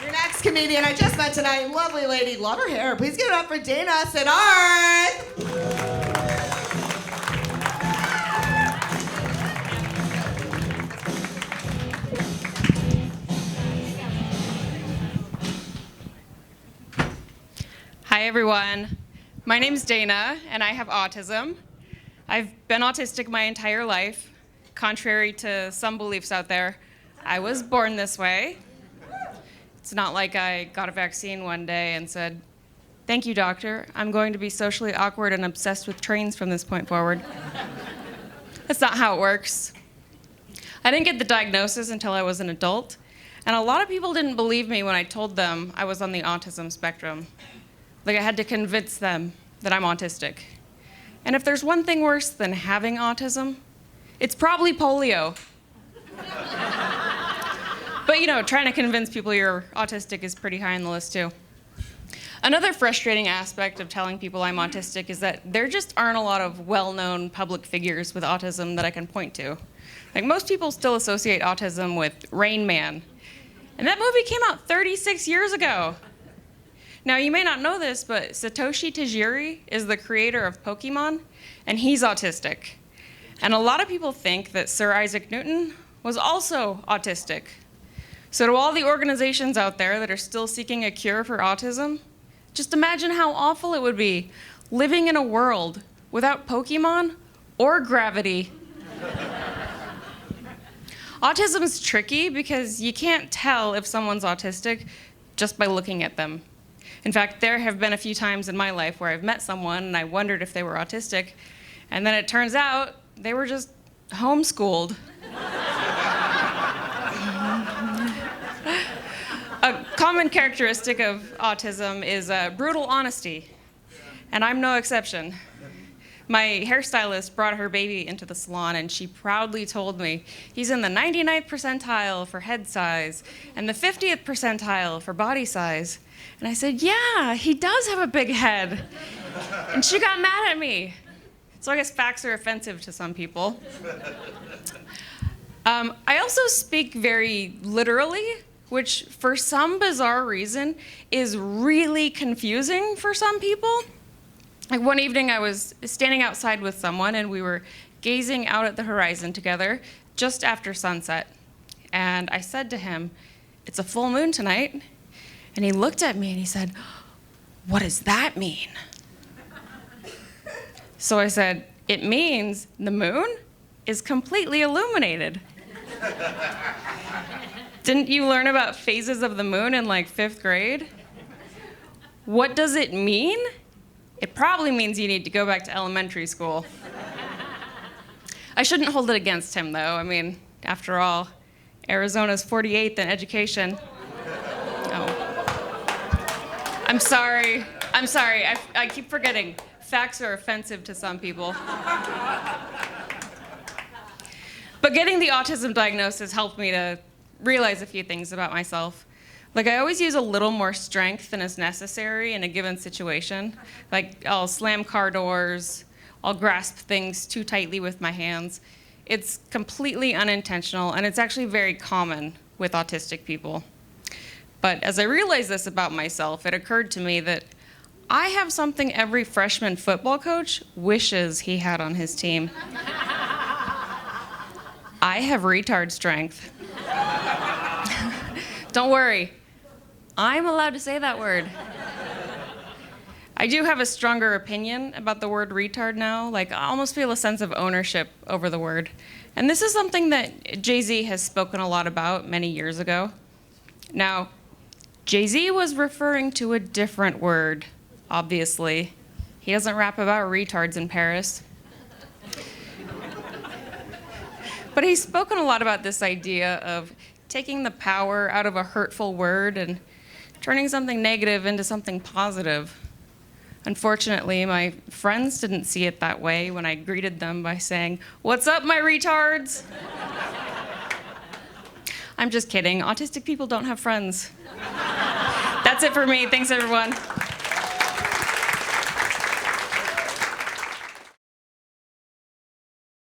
Your next comedian I just met tonight, lovely lady, love her hair. Please give it up for Dana Siddharth. Hi everyone, my name's Dana and I have autism. I've been autistic my entire life. Contrary to some beliefs out there, I was born this way. It's not like I got a vaccine one day and said, "Thank you, doctor. I'm going to be socially awkward and obsessed with trains from this point forward." That's not how it works. I didn't get the diagnosis until I was an adult, and a lot of people didn't believe me when I told them I was on the autism spectrum. Like I had to convince them that I'm autistic. And if there's one thing worse than having autism, it's probably polio. But you know, trying to convince people you're autistic is pretty high on the list too. Another frustrating aspect of telling people I'm autistic is that there just aren't a lot of well-known public figures with autism that I can point to. Like most people still associate autism with Rain Man. And that movie came out 36 years ago. Now you may not know this, but Satoshi Tajiri is the creator of Pokemon, and he's autistic. And a lot of people think that Sir Isaac Newton was also autistic. So to all the organizations out there that are still seeking a cure for autism, just imagine how awful it would be living in a world without Pokemon or gravity. Autism is tricky because you can't tell if someone's autistic just by looking at them. In fact, there have been a few times in my life where I've met someone and I wondered if they were autistic, and then it turns out they were just homeschooled. A common characteristic of autism is brutal honesty, and I'm no exception. My hairstylist brought her baby into the salon, and she proudly told me he's in the 99th percentile for head size and the 50th percentile for body size. And I said, "Yeah, he does have a big head." And she got mad at me. So I guess facts are offensive to some people. I also speak very literally, which for some bizarre reason is really confusing for some people. Like one evening I was standing outside with someone and we were gazing out at the horizon together just after sunset. And I said to him, "It's a full moon tonight." And he looked at me and he said, "What does that mean?" So I said, "It means the moon is completely illuminated." Didn't you learn about phases of the moon in like 5th grade? What does it mean? It probably means you need to go back to elementary school. I shouldn't hold it against him though. I mean, after all, Arizona's 48th in education. Oh. I'm sorry. I keep forgetting. Facts are offensive to some people. But getting the autism diagnosis helped me to realize a few things about myself. Like I always use a little more strength than is necessary in a given situation. Like I'll slam car doors, I'll grasp things too tightly with my hands. It's completely unintentional and it's actually very common with autistic people. But as I realized this about myself, it occurred to me that I have something every freshman football coach wishes he had on his team. I have retard strength. Don't worry, I'm allowed to say that word. I do have a stronger opinion about the word retard now. Like, I almost feel a sense of ownership over the word. And this is something that Jay-Z has spoken a lot about many years ago. Now, Jay-Z was referring to a different word, obviously. He doesn't rap about retards in Paris. But he's spoken a lot about this idea of taking the power out of a hurtful word and turning something negative into something positive. Unfortunately, my friends didn't see it that way when I greeted them by saying, "What's up, my retards?" I'm just kidding. Autistic people don't have friends. That's it for me. Thanks, everyone.